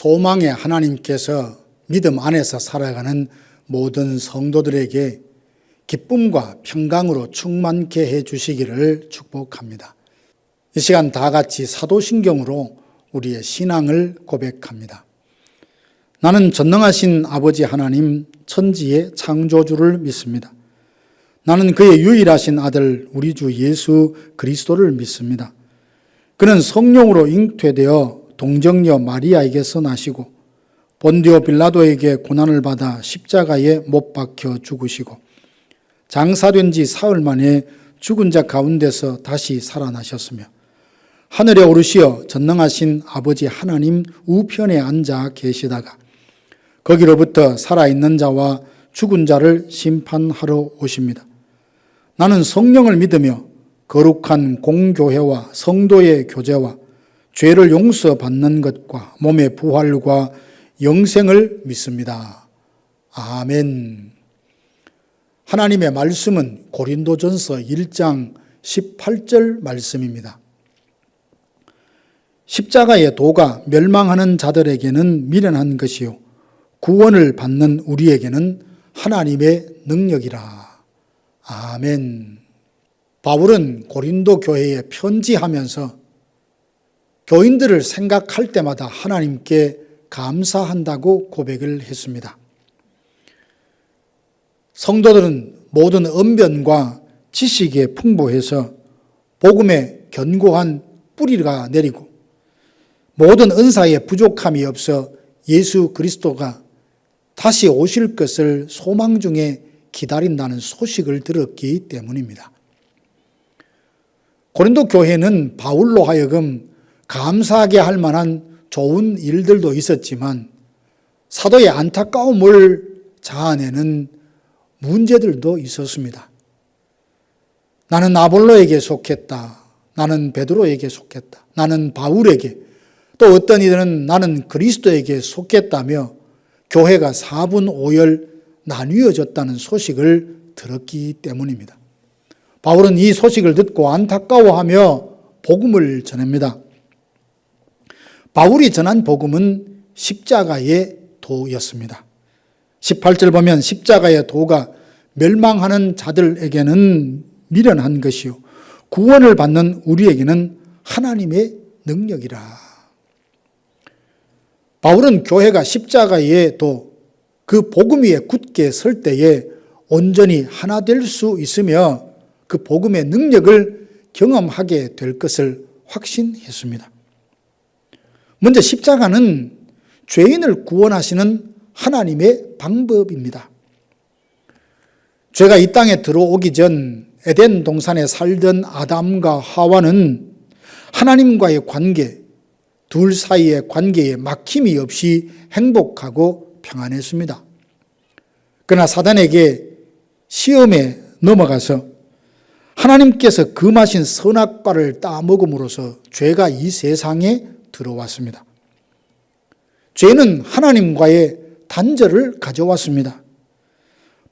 소망의 하나님께서 믿음 안에서 살아가는 모든 성도들에게 기쁨과 평강으로 충만케 해 주시기를 축복합니다. 이 시간 다 같이 사도신경으로 우리의 신앙을 고백합니다. 나는 전능하신 아버지 하나님 천지의 창조주를 믿습니다. 나는 그의 유일하신 아들 우리 주 예수 그리스도를 믿습니다. 그는 성령으로 잉태되어 동정녀 마리아에게서 나시고 본디오 빌라도에게 고난을 받아 십자가에 못 박혀 죽으시고 장사된 지 사흘 만에 죽은 자 가운데서 다시 살아나셨으며 하늘에 오르시어 전능하신 아버지 하나님 우편에 앉아 계시다가 거기로부터 살아있는 자와 죽은 자를 심판하러 오십니다. 나는 성령을 믿으며 거룩한 공교회와 성도의 교제와 죄를 용서받는 것과 몸의 부활과 영생을 믿습니다. 아멘. 하나님의 말씀은 고린도전서 1장 18절 말씀입니다. 십자가의 도가 멸망하는 자들에게는 미련한 것이요 구원을 받는 우리에게는 하나님의 능력이라. 아멘. 바울은 고린도 교회에 편지하면서 교인들을 생각할 때마다 하나님께 감사한다고 고백을 했습니다. 성도들은 모든 언변과 지식에 풍부해서 복음의 견고한 뿌리가 내리고 모든 은사에 부족함이 없어 예수 그리스도가 다시 오실 것을 소망 중에 기다린다는 소식을 들었기 때문입니다. 고린도 교회는 바울로 하여금 감사하게 할 만한 좋은 일들도 있었지만 사도의 안타까움을 자아내는 문제들도 있었습니다. 나는 아볼로에게 속했다. 나는 베드로에게 속했다. 나는 바울에게, 또 어떤 이들은 나는 그리스도에게 속했다며 교회가 4분 5열 나뉘어졌다는 소식을 들었기 때문입니다. 바울은 이 소식을 듣고 안타까워하며 복음을 전합니다. 바울이 전한 복음은 십자가의 도였습니다. 18절 보면 십자가의 도가 멸망하는 자들에게는 미련한 것이요 구원을 받는 우리에게는 하나님의 능력이라. 바울은 교회가 십자가의 도, 그 복음 위에 굳게 설 때에 온전히 하나 될 수 있으며 그 복음의 능력을 경험하게 될 것을 확신했습니다. 먼저 십자가는 죄인을 구원하시는 하나님의 방법입니다. 죄가 이 땅에 들어오기 전 에덴 동산에 살던 아담과 하와는 하나님과의 관계, 둘 사이의 관계에 막힘이 없이 행복하고 평안했습니다. 그러나 사단에게 시험에 넘어가서 하나님께서 금하신 선악과를 따먹음으로써 죄가 이 세상에 들어왔습니다. 죄는 하나님과의 단절을 가져왔습니다.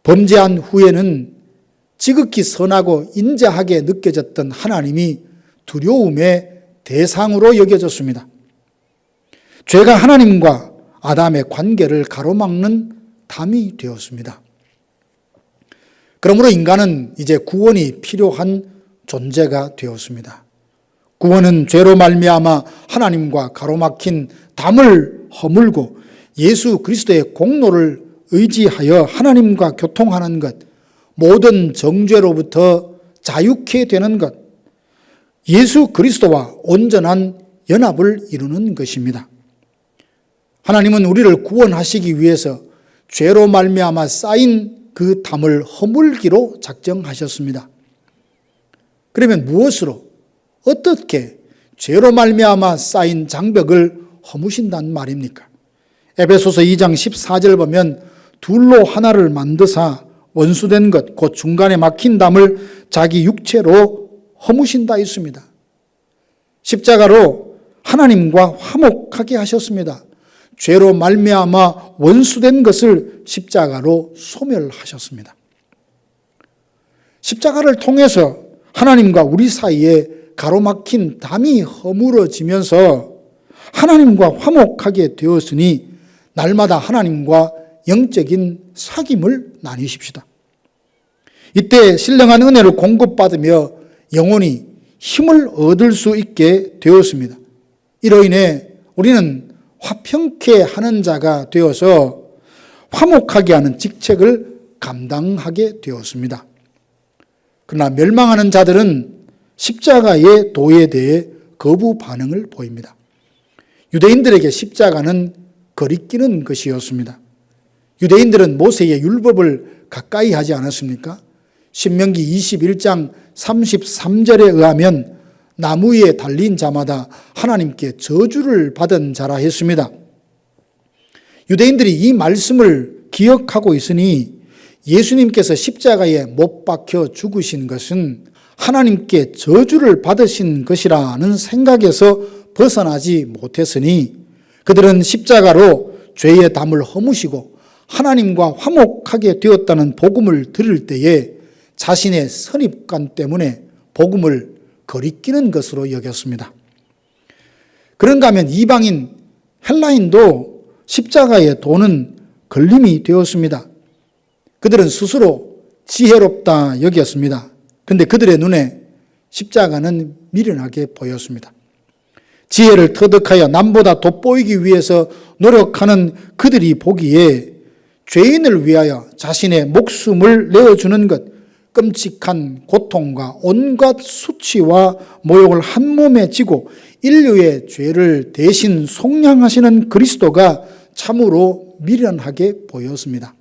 범죄한 후에는 지극히 선하고 인자하게 느껴졌던 하나님이 두려움의 대상으로 여겨졌습니다. 죄가 하나님과 아담의 관계를 가로막는 담이 되었습니다. 그러므로 인간은 이제 구원이 필요한 존재가 되었습니다. 구원은 죄로 말미암아 하나님과 가로막힌 담을 허물고 예수 그리스도의 공로를 의지하여 하나님과 교통하는 것, 모든 정죄로부터 자유케 되는 것, 예수 그리스도와 온전한 연합을 이루는 것입니다. 하나님은 우리를 구원하시기 위해서 죄로 말미암아 쌓인 그 담을 허물기로 작정하셨습니다. 그러면 무엇으로, 어떻게 죄로 말미암아 쌓인 장벽을 허무신단 말입니까? 에베소서 2장 14절 보면 둘로 하나를 만드사 원수된 것, 곧 중간에 막힌 담을 자기 육체로 허무신다 있습니다. 십자가로 하나님과 화목하게 하셨습니다. 죄로 말미암아 원수된 것을 십자가로 소멸하셨습니다. 십자가를 통해서 하나님과 우리 사이에 가로막힌 담이 허물어지면서 하나님과 화목하게 되었으니 날마다 하나님과 영적인 사귐을 나누십시다. 이때 신령한 은혜를 공급받으며 영혼이 힘을 얻을 수 있게 되었습니다. 이로 인해 우리는 화평케 하는 자가 되어서 화목하게 하는 직책을 감당하게 되었습니다. 그러나 멸망하는 자들은 십자가의 도에 대해 거부 반응을 보입니다. 유대인들에게 십자가는 거리끼는 것이었습니다. 유대인들은 모세의 율법을 가까이 하지 않았습니까? 신명기 21장 33절에 의하면 나무 위에 달린 자마다 하나님께 저주를 받은 자라 했습니다. 유대인들이 이 말씀을 기억하고 있으니 예수님께서 십자가에 못 박혀 죽으신 것은 하나님께 저주를 받으신 것이라는 생각에서 벗어나지 못했으니 그들은 십자가로 죄의 담을 허무시고 하나님과 화목하게 되었다는 복음을 들을 때에 자신의 선입관 때문에 복음을 거리끼는 것으로 여겼습니다. 그런가 하면 이방인 헬라인도 십자가의 도는 걸림이 되었습니다. 그들은 스스로 지혜롭다 여겼습니다. 그런데 그들의 눈에 십자가는 미련하게 보였습니다. 지혜를 터득하여 남보다 돋보이기 위해서 노력하는 그들이 보기에 죄인을 위하여 자신의 목숨을 내어주는 것, 끔찍한 고통과 온갖 수치와 모욕을 한 몸에 지고 인류의 죄를 대신 속량하시는 그리스도가 참으로 미련하게 보였습니다.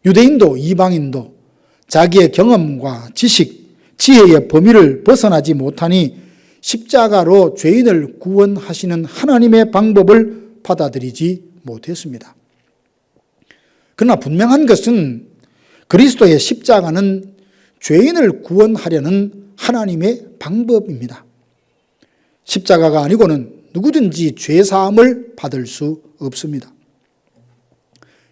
유대인도 이방인도 자기의 경험과 지식, 지혜의 범위를 벗어나지 못하니 십자가로 죄인을 구원하시는 하나님의 방법을 받아들이지 못했습니다. 그러나 분명한 것은 그리스도의 십자가는 죄인을 구원하려는 하나님의 방법입니다. 십자가가 아니고는 누구든지 죄사함을 받을 수 없습니다.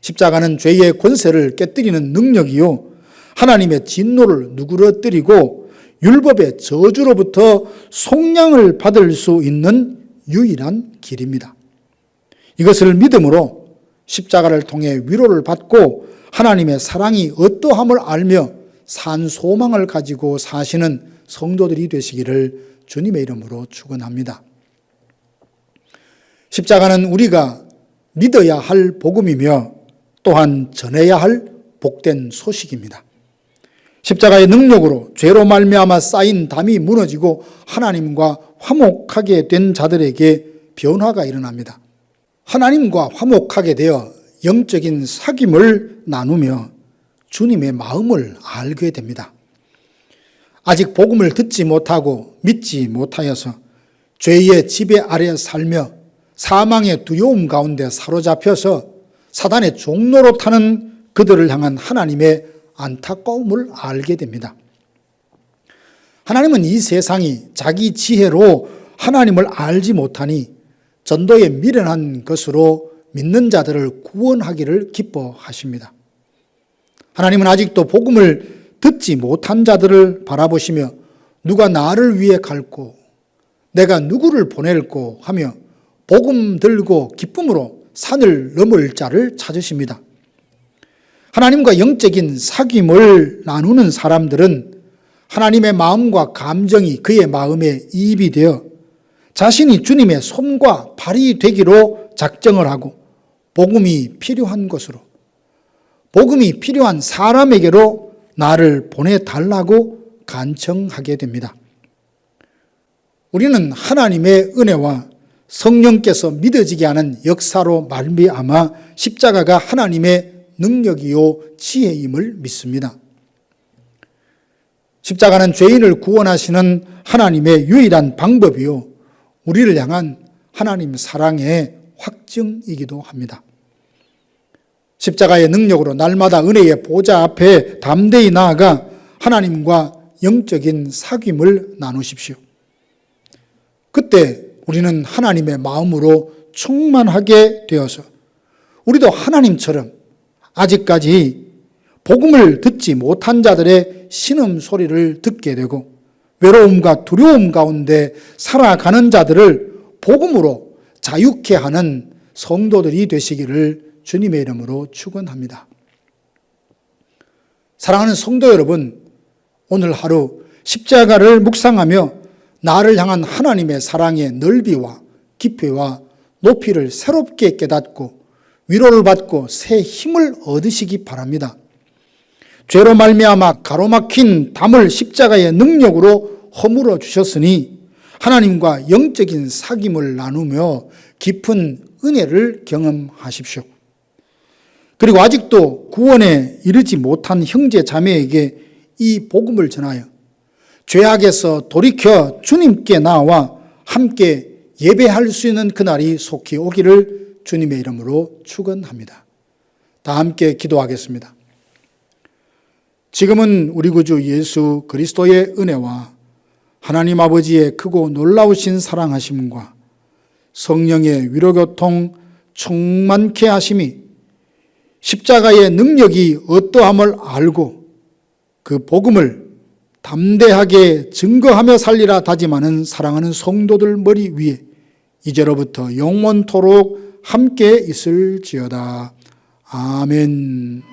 십자가는 죄의 권세를 깨뜨리는 능력이요 하나님의 진노를 누그러뜨리고 율법의 저주로부터 속량을 받을 수 있는 유일한 길입니다. 이것을 믿음으로 십자가를 통해 위로를 받고 하나님의 사랑이 어떠함을 알며 산 소망을 가지고 사시는 성도들이 되시기를 주님의 이름으로 축원합니다. 십자가는 우리가 믿어야 할 복음이며 또한 전해야 할 복된 소식입니다. 십자가의 능력으로 죄로 말미암아 쌓인 담이 무너지고 하나님과 화목하게 된 자들에게 변화가 일어납니다. 하나님과 화목하게 되어 영적인 사귐을 나누며 주님의 마음을 알게 됩니다. 아직 복음을 듣지 못하고 믿지 못하여서 죄의 지배 아래 살며 사망의 두려움 가운데 사로잡혀서 사단의 종로로 타는 그들을 향한 하나님의 안타까움을 알게 됩니다. 하나님은 이 세상이 자기 지혜로 하나님을 알지 못하니 전도에 미련한 것으로 믿는 자들을 구원하기를 기뻐하십니다. 하나님은 아직도 복음을 듣지 못한 자들을 바라보시며 누가 나를 위해 갈고 내가 누구를 보낼고 하며 복음 들고 기쁨으로 산을 넘을 자를 찾으십니다. 하나님과 영적인 사귐을 나누는 사람들은 하나님의 마음과 감정이 그의 마음에 이입이 되어 자신이 주님의 손과 발이 되기로 작정을 하고 복음이 필요한 곳으로, 복음이 필요한 사람에게로 나를 보내달라고 간청하게 됩니다. 우리는 하나님의 은혜와 성령께서 믿어지게 하는 역사로 말미암아 십자가가 하나님의 능력이요 지혜임을 믿습니다. 십자가는 죄인을 구원하시는 하나님의 유일한 방법이요 우리를 향한 하나님 사랑의 확증이기도 합니다. 십자가의 능력으로 날마다 은혜의 보좌 앞에 담대히 나아가 하나님과 영적인 사귐을 나누십시오. 그때 우리는 하나님의 마음으로 충만하게 되어서 우리도 하나님처럼 아직까지 복음을 듣지 못한 자들의 신음소리를 듣게 되고 외로움과 두려움 가운데 살아가는 자들을 복음으로 자유케 하는 성도들이 되시기를 주님의 이름으로 축원합니다. 사랑하는 성도 여러분, 오늘 하루 십자가를 묵상하며 나를 향한 하나님의 사랑의 넓이와 깊이와 높이를 새롭게 깨닫고 위로를 받고 새 힘을 얻으시기 바랍니다. 죄로 말미암아 가로막힌 담을 십자가의 능력으로 허물어 주셨으니 하나님과 영적인 사귐을 나누며 깊은 은혜를 경험하십시오. 그리고 아직도 구원에 이르지 못한 형제 자매에게 이 복음을 전하여 죄악에서 돌이켜 주님께 나와 함께 예배할 수 있는 그날이 속히 오기를 주님의 이름으로 축원합니다. 다 함께 기도하겠습니다. 지금은 우리 구주 예수 그리스도의 은혜와 하나님 아버지의 크고 놀라우신 사랑하심과 성령의 위로교통 충만케 하심이 십자가의 능력이 어떠함을 알고 그 복음을 담대하게 증거하며 살리라 다짐하는 사랑하는 성도들 머리 위에 이제로부터 영원토록 함께 있을지어다. 아멘.